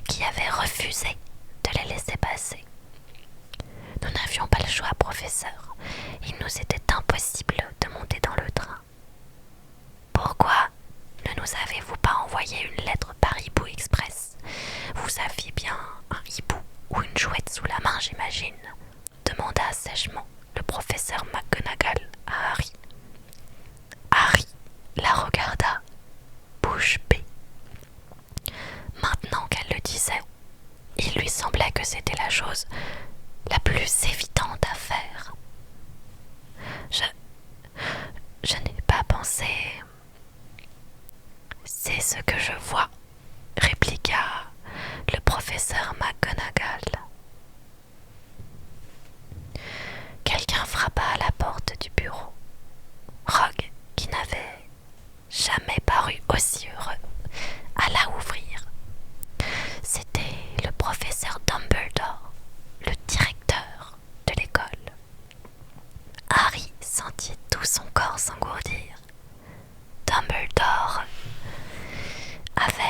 qui avait refusé de les laisser passer. Nous n'avions pas le choix, professeur. Il nous était impossible de monter dans le train. Pourquoi ne nous avez-vous pas envoyé une lettre par hibou express? Vous aviez bien un hibou ou une chouette sous la main, j'imagine, demanda sèchement le professeur McGonagall à Harry. Harry la regarda, bouche bée. Maintenant qu'elle le disait, il lui semblait que c'était la chose la plus évidente à faire. Je n'ai pas pensé. C'est ce que je vois, répliqua le professeur McGonagall. Quelqu'un frappa à la porte du bureau. Rogue, qui n'avait jamais paru aussi heureux, alla ouvrir. C'était le professeur Dumbledore, le directeur de l'école. Harry sentit tout son corps s'engourdir. Dumbledore avait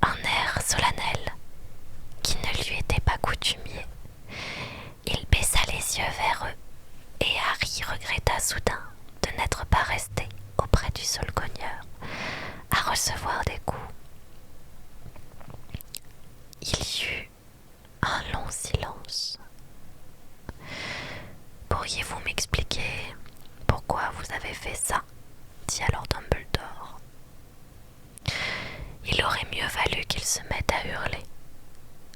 un air solennel qui ne lui était pas coutumier. Il baissa les yeux vers eux et Harry regretta soudain de n'être pas resté recevoir des coups. Il y eut un long silence. Pourriez-vous m'expliquer pourquoi vous avez fait ça? Dit alors Dumbledore. Il aurait mieux valu qu'il se mette à hurler.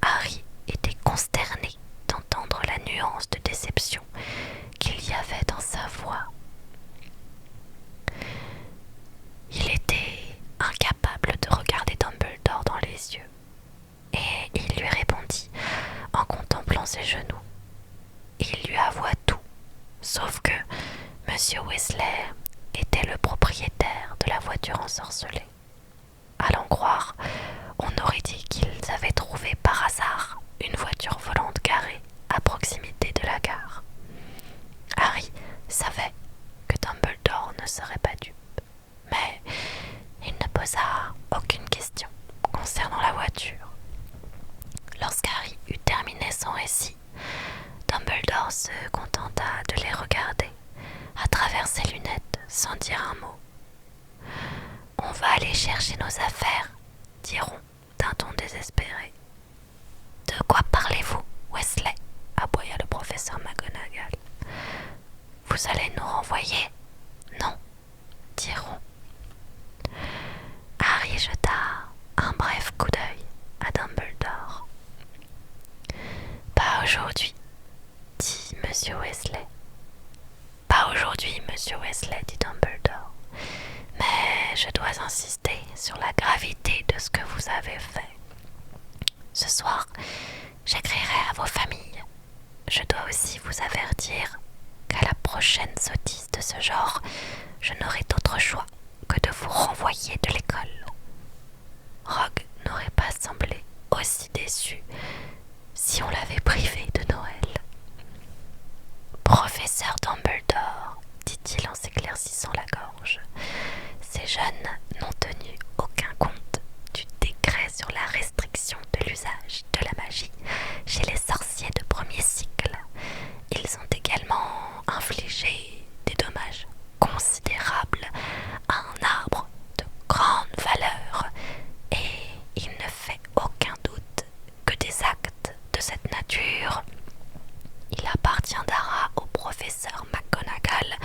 Harry était consterné d'entendre la nuance de déception qu'il y avait dans sa voix. Il était incapable de regarder Dumbledore dans les yeux, et il lui répondit en contemplant ses genoux. Il lui avoua tout, sauf que Monsieur Weasley était le propriétaire de la voiture ensorcelée. À l'en croire, on aurait dit qu'ils avaient trouvé par hasard une voiture volante garée à proximité de la gare. Harry savait que Dumbledore ne serait pas dupe, mais il ne posa aucune question concernant la voiture. Lorsqu'Harry eut terminé son récit, Dumbledore se contenta de les regarder à travers ses lunettes sans dire un mot. « On va aller chercher nos affaires, » diront d'un ton désespéré. « De quoi parlez-vous, Weasley ?» aboya le professeur McGonagall. « Vous allez nous renvoyer ?»« Non, » diront. Harry jeta un bref coup d'œil à Dumbledore. « Pas aujourd'hui, » dit Monsieur Weasley. « Pas aujourd'hui, Monsieur Weasley, » dit Dumbledore. « Mais je dois insister sur la gravité de ce que vous avez fait. Ce soir, j'écrirai à vos familles. Je dois aussi vous avertir qu'à la prochaine sottise de ce genre, je n'aurai d'autre choix que de vous renvoyer de l'école. » Rogue n'aurait pas semblé aussi déçu si on l'avait privé de Noël. « Professeur Dumbledore, » dit-il en s'éclaircissant la gorge, « ces jeunes n'ont tenu aucun compte du décret sur la restriction de l'usage de la magie chez les sorciers de premier cycle. Ils ont également infligé des dommages considérables à un arbre de grande valeur, et il ne fait aucun doute que des actes de cette nature. Il appartiendra au professeur McGonagall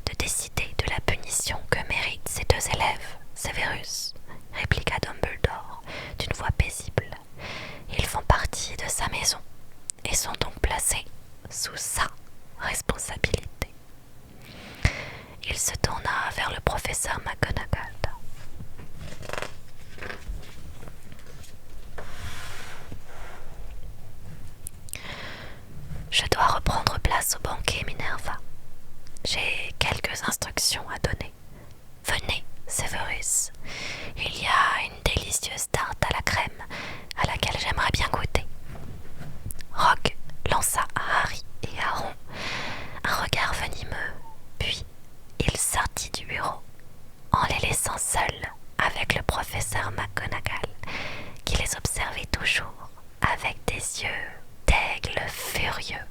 de décider de la punition que méritent ces deux élèves, Severus, répliqua Dumbledore d'une voix paisible. Ils font partie de sa maison et sont donc placés sous sa responsabilité. Il se tourna vers le professeur McGonagall. Je dois reprendre place au banquet, Minerva. J'ai quelques instructions à donner. Venez, Severus. Il y a une délicieuse tarte à la crème à laquelle j'aimerais bien goûter. Rogue lança à Harry et à Ron un regard venimeux, puis il sortit du bureau en les laissant seuls avec le professeur McGonagall qui les observait toujours avec des yeux d'aigle furieux.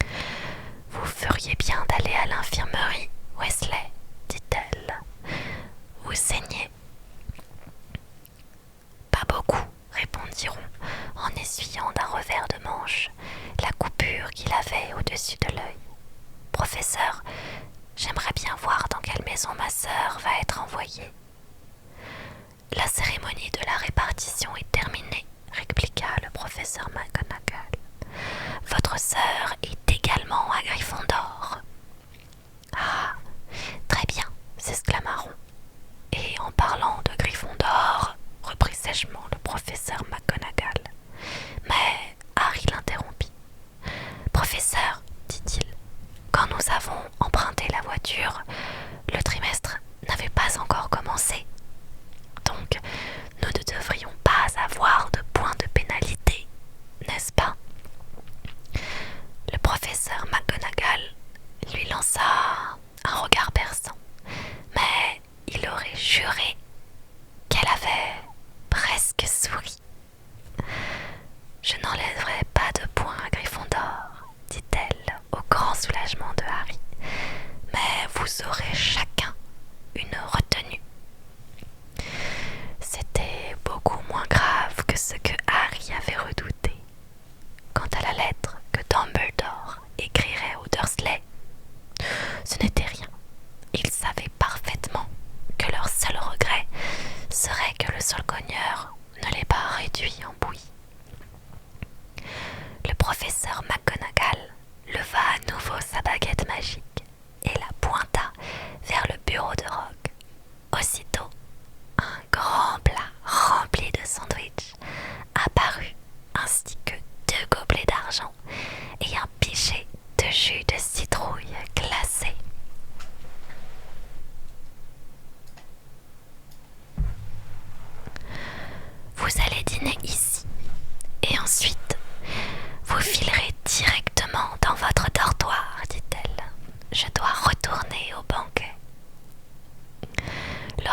« Vous feriez bien d'aller à l'infirmerie, Weasley, » dit-elle. « Vous saignez. »« Pas beaucoup, » répondit Ron en essuyant d'un revers de manche la coupure qu'il avait au-dessus de l'œil. « Professeur, j'aimerais bien voir dans quelle maison ma sœur va être envoyée. »« La cérémonie de la répartition est terminée, » répliqua le professeur McGonagall. « Votre sœur est également à Gryffondor. »« Ah, très bien, » s'exclama Ron. « Et en parlant de Gryffondor, » reprit sèchement le professeur McGonagall. Mais Harry l'interrompit. « Professeur, dit-il, quand nous avons emprunté la voiture, le trimestre n'avait pas encore commencé. Donc, nous ne devrions pas avoir de points de pénalité, n'est-ce pas ?» Le professeur McGonagall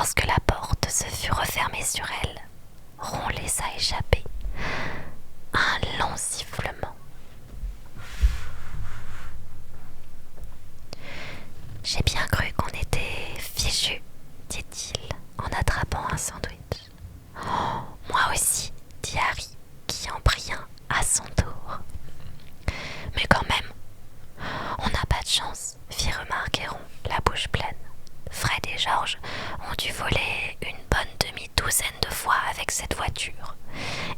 Lorsque la porte se fut refermée sur elle, Ron laissa échapper un long sifflement. J'ai bien cru qu'on était fichus, dit-il en attrapant un sandwich. Oh, moi aussi, dit Harry, qui en prit un à son tour. Mais quand même, on n'a pas de chance, fit remarquer Ron, la bouche pleine. Fred et George ont dû voler une bonne demi-douzaine de fois avec cette voiture,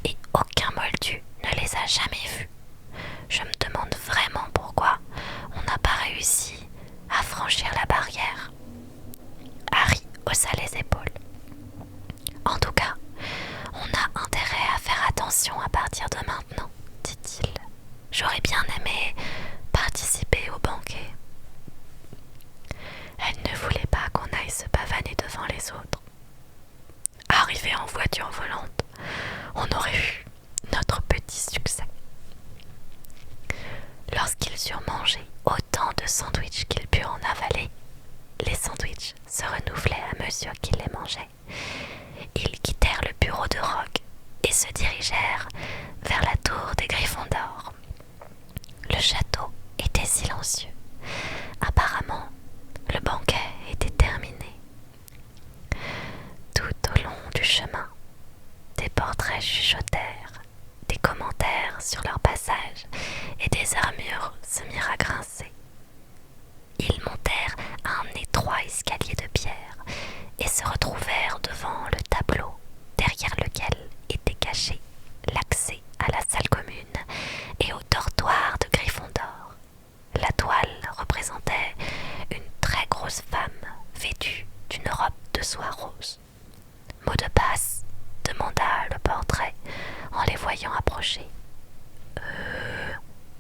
et aucun moldu ne les a jamais vus. Je me demande vraiment pourquoi on n'a pas réussi à franchir la barrière. Harry haussa les épaules. En tout cas, on a intérêt à faire attention à partir de maintenant, dit-il. J'aurais bien aimé participer au banquet. Elle ne voulait pas qu'on aille se pavaner devant les autres. Arrivé en voiture volante, on aurait eu notre petit succès. Lorsqu'ils eurent mangé autant de sandwichs qu'ils purent en avaler, les sandwichs se renouvelaient à mesure qu'ils les mangeaient. Ils quittèrent le bureau de Rogue et se dirigèrent vers la tour des Gryffondor. Le château était silencieux. Apparemment, le banquet était terminé. Tout au long du chemin, des portraits chuchotèrent, des commentaires sur leur passage et des armures se mirent à grincer. Ils montèrent un étroit escalier de pierre et se retrouvèrent devant le tableau derrière lequel était caché l'accès à la salle commune et au dortoir de Gryffondor. La toile représentait une très grosse femme vêtue d'une robe de soie rose. Mot de passe, demanda le portrait en les voyant approcher.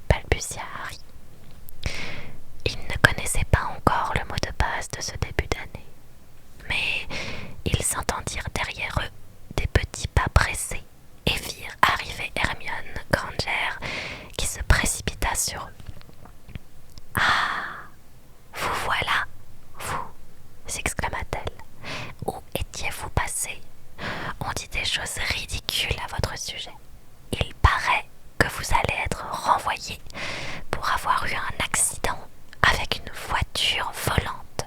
Balbutia Harry. Il ne connaissait pas encore le mot de passe de ce début d'année, mais ils entendirent derrière eux des petits pas pressés et virent arriver Hermione Granger qui se précipita sur eux. « Ah, vous voilà, vous !» s'exclama-t-elle. « Où étiez-vous passé? On dit des choses ridicules à votre sujet. Il paraît que vous allez être renvoyé pour avoir eu un accident avec une voiture volante. »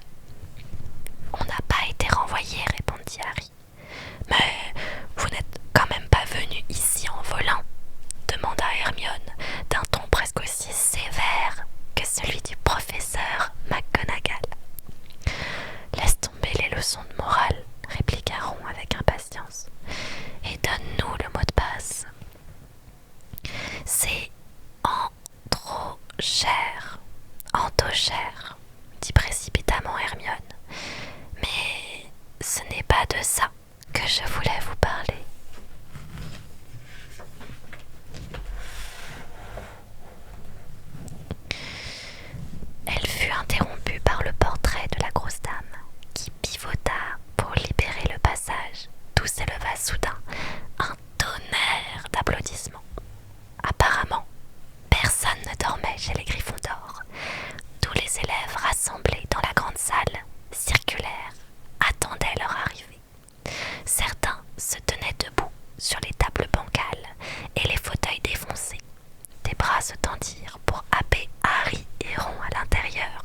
« On n'a pas été renvoyé, répondit Harry. « Mais vous n'êtes quand même pas venu ici en volant, demanda Hermione d'un ton presque aussi sévère que celui du professeur McGonagall. « Laisse tomber les leçons de morale, répliqua Ron avec impatience, et donne-nous le mot de passe. »« C'est Antochère, dit précipitamment Hermione. Mais ce n'est pas de ça que je voulais vous parler. Elle fut interrompue par le portrait de la grosse dame, qui pivota pour libérer le passage, d'où s'éleva soudain un tonnerre d'applaudissements. Apparemment, personne ne dormait chez les Gryffondor. Tous les élèves rassemblés dans la grande salle circulaire attendaient leur arrivée. Certains se tenaient debout sur les tables bancales et les fauteuils défoncés. Des bras se tendirent pour happer Harry et Ron à l'intérieur,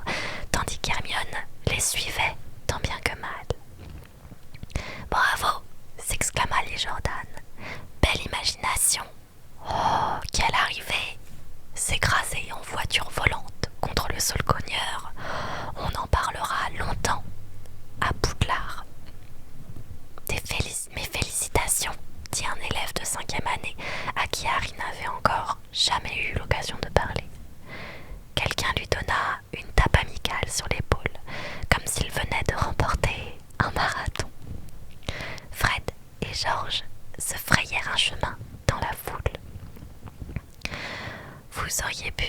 tandis qu'Hermione les suivait tant bien que mal. « Bravo !» s'exclama Lee Jordan. « Belle imagination !»« Oh, quelle arrivée !» S'écraser en voiture volante contre le Saulcogneur, on en parlera longtemps à Poudlard. Mes félicitations, dit un élève de 5e année à qui Harry n'avait encore jamais eu l'occasion de parler. Quelqu'un lui donna une tape amicale sur l'épaule, comme s'il venait de remporter un marathon. Fred et George se frayèrent un chemin dans la foule. « Vous auriez pu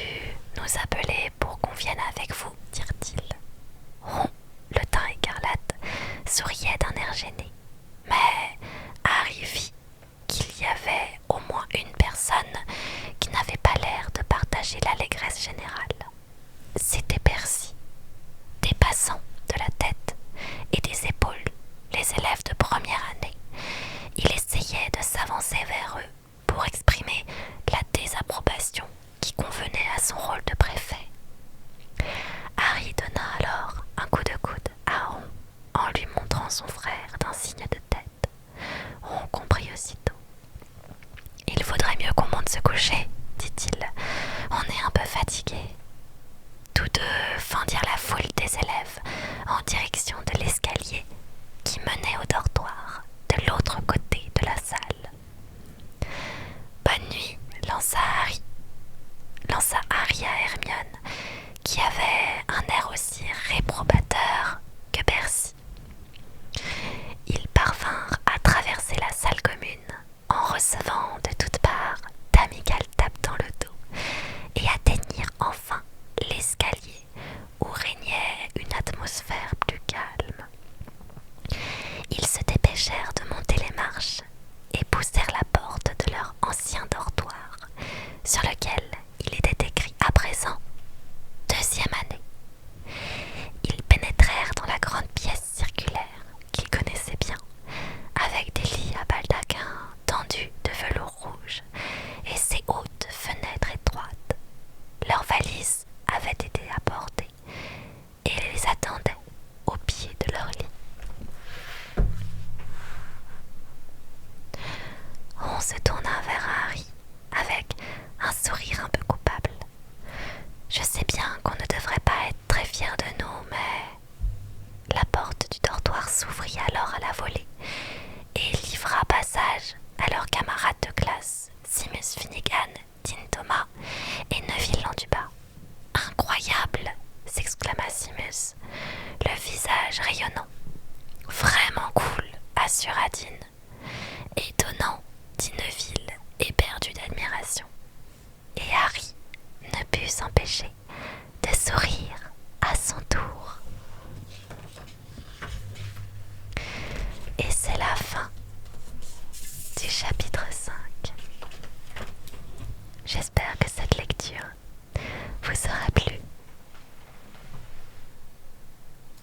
nous appeler pour qu'on vienne avec vous, dirent-ils. Ron, le teint écarlate, souriait d'un air gêné. Mais Harry vit qu'il y avait au moins une personne qui n'avait pas l'air de partager l'allégresse générale. C'était Percy. Dépassant de la tête et des épaules les élèves coucher, dit-il. On est un peu fatigués. Tous deux fendirent la foule des élèves en direction de l'escalier qui menait au dortoir de l'autre côté de la salle. Bonne nuit, lança Harry à Hermione, qui avait un air aussi réprobateur que Percy. Ils parvinrent à traverser la salle commune en recevant de toutes parts d'amicales tapes dans le dos et atteignirent enfin l'escalier où régnait une atmosphère plus calme. Ils se dépêchèrent de monter les marches et poussèrent la porte de leur ancien dortoir, sur lequel il était écrit à présent « Deuxième année ». Ils pénétrèrent dans la grande pièce circulaire qu'ils connaissaient bien, avec des lits à baldaquin tendus de velours rouge et ses hautes fenêtres étroites. Leurs valises avaient été apportées et les attendaient au pied de leur lit. On se tourna vers Harry avec un sourire un peu coupable. Je sais bien qu'on ne devrait pas être très fiers de nous, mais... La porte du dortoir s'ouvrit alors à la volée et livra passage à leurs camarades de classe, Seamus Finnegan, Dean Thomas et Neville Londubat. « Incroyable !» s'exclama Seamus, le visage rayonnant. « Vraiment cool !» assura Dean. « Étonnant !» dit Neville, éperdu d'admiration. Et Harry ne put s'empêcher de sourire à son tour. Et c'est la fin du chapitre 5. J'espère que cette lecture vous aura plu.